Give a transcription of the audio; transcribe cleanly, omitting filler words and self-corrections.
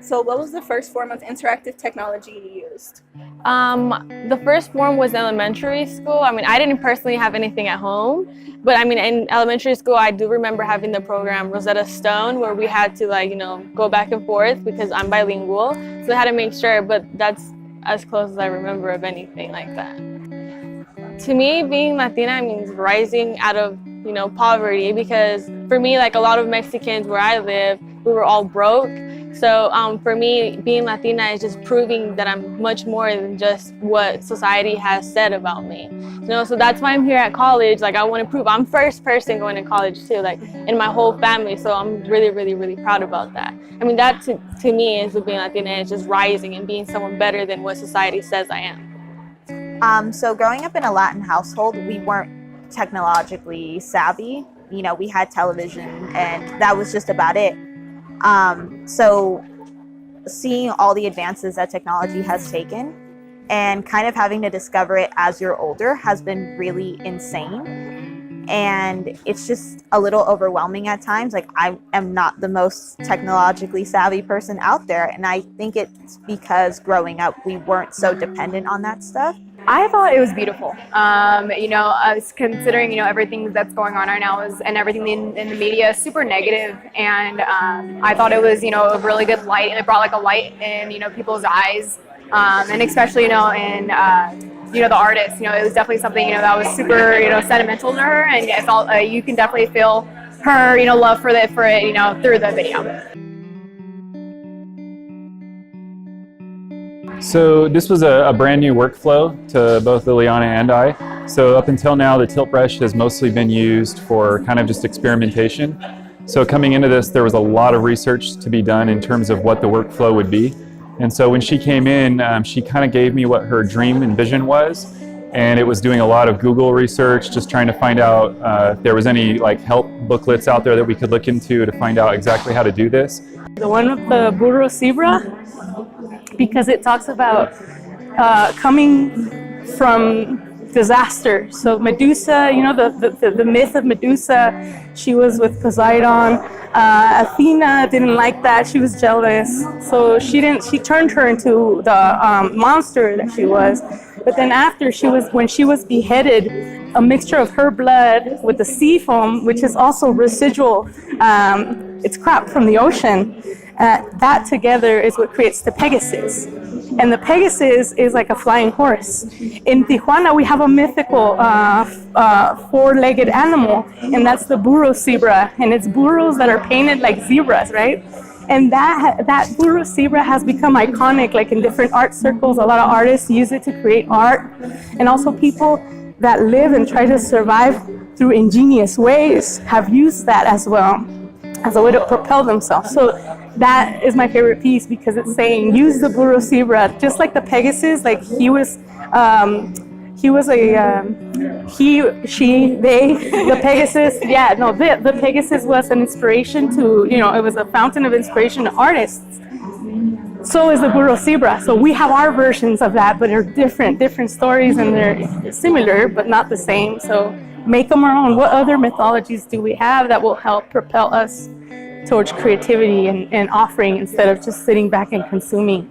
So what was the first form of interactive technology you used? The first form was elementary school. I mean, I didn't personally have anything at home, but I mean, in elementary school, I do remember having the program Rosetta Stone, where we had to go back and forth because I'm bilingual. So I had to make sure, but that's as close as I remember of anything like that. To me, being Latina means rising out of, poverty, because for me, like a lot of Mexicans where I live, we were all broke. So for me, being Latina is just proving that I'm much more than just what society has said about me. So that's why I'm here at college. Like, I want to prove I'm first person going to college too, like in my whole family. So I'm really, really, really proud about that. I mean, that to me is what being Latina is, just rising and being someone better than what society says I am. So growing up in a Latin household, we weren't technologically savvy. We had television and that was just about it. So seeing all the advances that technology has taken and kind of having to discover it as you're older has been really insane. And it's just a little overwhelming at times. Like, I am not the most technologically savvy person out there. And I think it's because growing up, we weren't so dependent on that stuff. I thought it was beautiful. I was considering, everything that's going on right now and everything in the media is super negative. And I thought it was, a really good light, and it brought a light in, people's eyes. And especially, in the artist, it was definitely something, that was super, sentimental to her. And it felt, you can definitely feel her, love for it, through the video. So this was a brand new workflow to both Liliana and I. So up until now, the tilt brush has mostly been used for kind of just experimentation. So coming into this, there was a lot of research to be done in terms of what the workflow would be. And so when she came in, she kind of gave me what her dream and vision was. And it was doing a lot of Google research, just trying to find out if there was any help booklets out there that we could look into to find out exactly how to do this. The one with the burro zebra, because it talks about coming from disaster. So Medusa, the myth of Medusa, she was with Poseidon. Athena didn't like that, she was jealous. So she turned her into the monster that she was. But then after when she was beheaded, a mixture of her blood with the sea foam, which is also residual, it's crap from the ocean. That together is what creates the Pegasus. And the Pegasus is like a flying horse. In Tijuana, we have a mythical four-legged animal, and that's the burro zebra. And it's burros that are painted like zebras, right? And that burro zebra has become iconic, in different art circles. A lot of artists use it to create art. And also people that live and try to survive through ingenious ways have used that as well, as a way to propel themselves. So that is my favorite piece, because it's saying use the burro zebra, just like the Pegasus. He was the Pegasus. Yeah, no, the Pegasus was an inspiration to, it was a fountain of inspiration to artists. So is the burro zebra. So we have our versions of that, but they're different stories, and they're similar but not the same. So make them our own. What other mythologies do we have that will help propel us towards creativity and offering, instead of just sitting back and consuming?